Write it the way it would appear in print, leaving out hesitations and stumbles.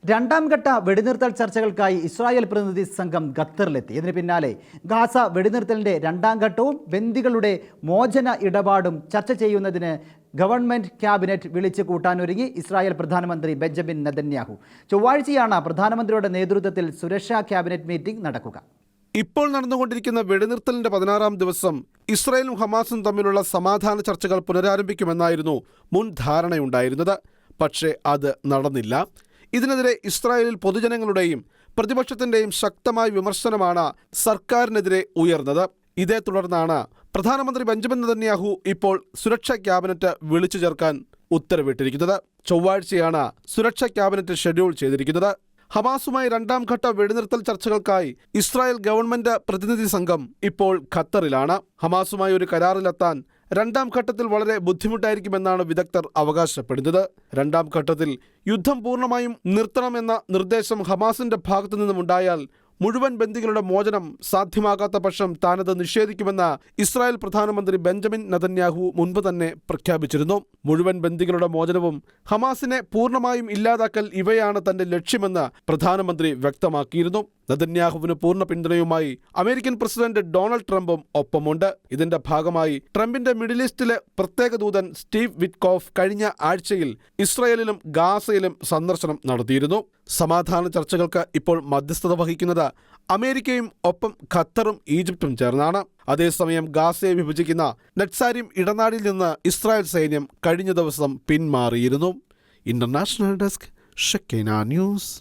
രണ്ടാം ഘട്ട വെടിനിർത്തൽ ചർച്ചകൾക്കായി ഇസ്രായേൽ പ്രതിനിധി സംഘം ഖത്തറിലെത്തി. ഇതിന് പിന്നാലെ ഗാസ വെടിനിർത്തലിന്റെ രണ്ടാം ഘട്ടവും ബന്ദികളുടെ മോചന ഇടപാടും ചർച്ച ചെയ്യുന്നതിന് ഗവൺമെന്റ് ക്യാബിനറ്റ് വിളിച്ചു കൂട്ടാനൊരുങ്ങി ഇസ്രായേൽ പ്രധാനമന്ത്രി ബെഞ്ചമിൻ നെതന്യാഹു. ചൊവ്വാഴ്ചയാണ് പ്രധാനമന്ത്രിയുടെ നേതൃത്വത്തിൽ സുരക്ഷാ ക്യാബിനറ്റ് മീറ്റിംഗ് നടക്കുക. ഇപ്പോൾ നടന്നുകൊണ്ടിരിക്കുന്ന വെടിനിർത്തലിന്റെ 16-ാം ദിവസം ഇസ്രായേലും ഹമാസും തമ്മിലുള്ള സമാധാന ചർച്ചകൾ പുനരാരംഭിക്കുമെന്നായിരുന്നു മുൻ ധാരണയുണ്ടായിരുന്നത്. പക്ഷേ അത് നടന്നില്ല. ഇതിനെതിരെ ഇസ്രായേലിൽ പൊതുജനങ്ങളുടെയും പ്രതിപക്ഷത്തിന്റെയും ശക്തമായ വിമർശനമാണ് സർക്കാരിനെതിരെ ഉയർന്നത്. ഇതേ തുടർന്നാണ് പ്രധാനമന്ത്രി ബെഞ്ചമിൻ നെതന്യാഹു ഇപ്പോൾ സുരക്ഷാ ക്യാബിനറ്റ് വിളിച്ചു ചേർക്കാൻ ഉത്തരവിട്ടിരിക്കുന്നത്. ചൊവ്വാഴ്ചയാണ് സുരക്ഷാ ക്യാബിനറ്റ് ഷെഡ്യൂൾ ചെയ്തിരിക്കുന്നത്. ഹമാസുമായി രണ്ടാം ഘട്ട വെടിനിർത്തൽ ചർച്ചകൾക്കായി ഇസ്രായേൽ ഗവൺമെന്റ് പ്രതിനിധി സംഘം ഇപ്പോൾ ഖത്തറിലാണ്. ഹമാസുമായി ഒരു കരാറിലെത്താൻ രണ്ടാം ഘട്ടത്തിൽ വളരെ ബുദ്ധിമുട്ടായിരിക്കുമെന്നാണ് വിദഗ്ധർ അവകാശപ്പെടുന്നത്. രണ്ടാം ഘട്ടത്തിൽ യുദ്ധം പൂർണ്ണമായും നിർത്തണമെന്ന നിർദ്ദേശം ഹമാസിന്റെ ഭാഗത്തു നിന്നുമുണ്ടായാൽ മുഴുവൻ ബന്ദികളുടെ മോചനം സാധ്യമാകാത്ത പക്ഷം താനത് നിഷേധിക്കുമെന്ന് ഇസ്രായേൽ പ്രധാനമന്ത്രി ബെഞ്ചമിൻ നെതന്യാഹു മുൻപ് തന്നെ പ്രഖ്യാപിച്ചിരുന്നു. മുഴുവൻ ബന്ദികളുടെ മോചനവും ഹമാസിനെ പൂർണ്ണമായും ഇല്ലാതാക്കൽ ഇവയാണ് തന്റെ ലക്ഷ്യമെന്ന് പ്രധാനമന്ത്രി വ്യക്തമാക്കിയിരുന്നു. നെതന്യാഹുവിന് പൂർണ്ണ പിന്തുണയുമായി അമേരിക്കൻ പ്രസിഡന്റ് ഡൊണാൾഡ് ട്രംപും ഒപ്പമുണ്ട്. ഇതിന്റെ ഭാഗമായി ട്രംപിന്റെ മിഡിൽ ഈസ്റ്റിലെ പ്രത്യേക ദൂതൻ സ്റ്റീവ് വിറ്റ്കോഫ് കഴിഞ്ഞ ആഴ്ചയിൽ ഇസ്രായേലിലും ഗാസയിലും സന്ദർശനം നടത്തിയിരുന്നു. സമാധാന ചർച്ചകൾക്ക് ഇപ്പോൾ മധ്യസ്ഥത വഹിക്കുന്നത് അമേരിക്കയും ഒപ്പം ഖത്തറും ഈജിപ്തും ചേർന്നാണ്. അതേസമയം ഗാസയെ വിഭജിക്കുന്ന നെറ്റ്സാരിം ഇടനാഴിൽ നിന്ന് ഇസ്രായേൽ സൈന്യം കഴിഞ്ഞ ദിവസം പിന്മാറിയിരുന്നു. International desk, Shekinah news.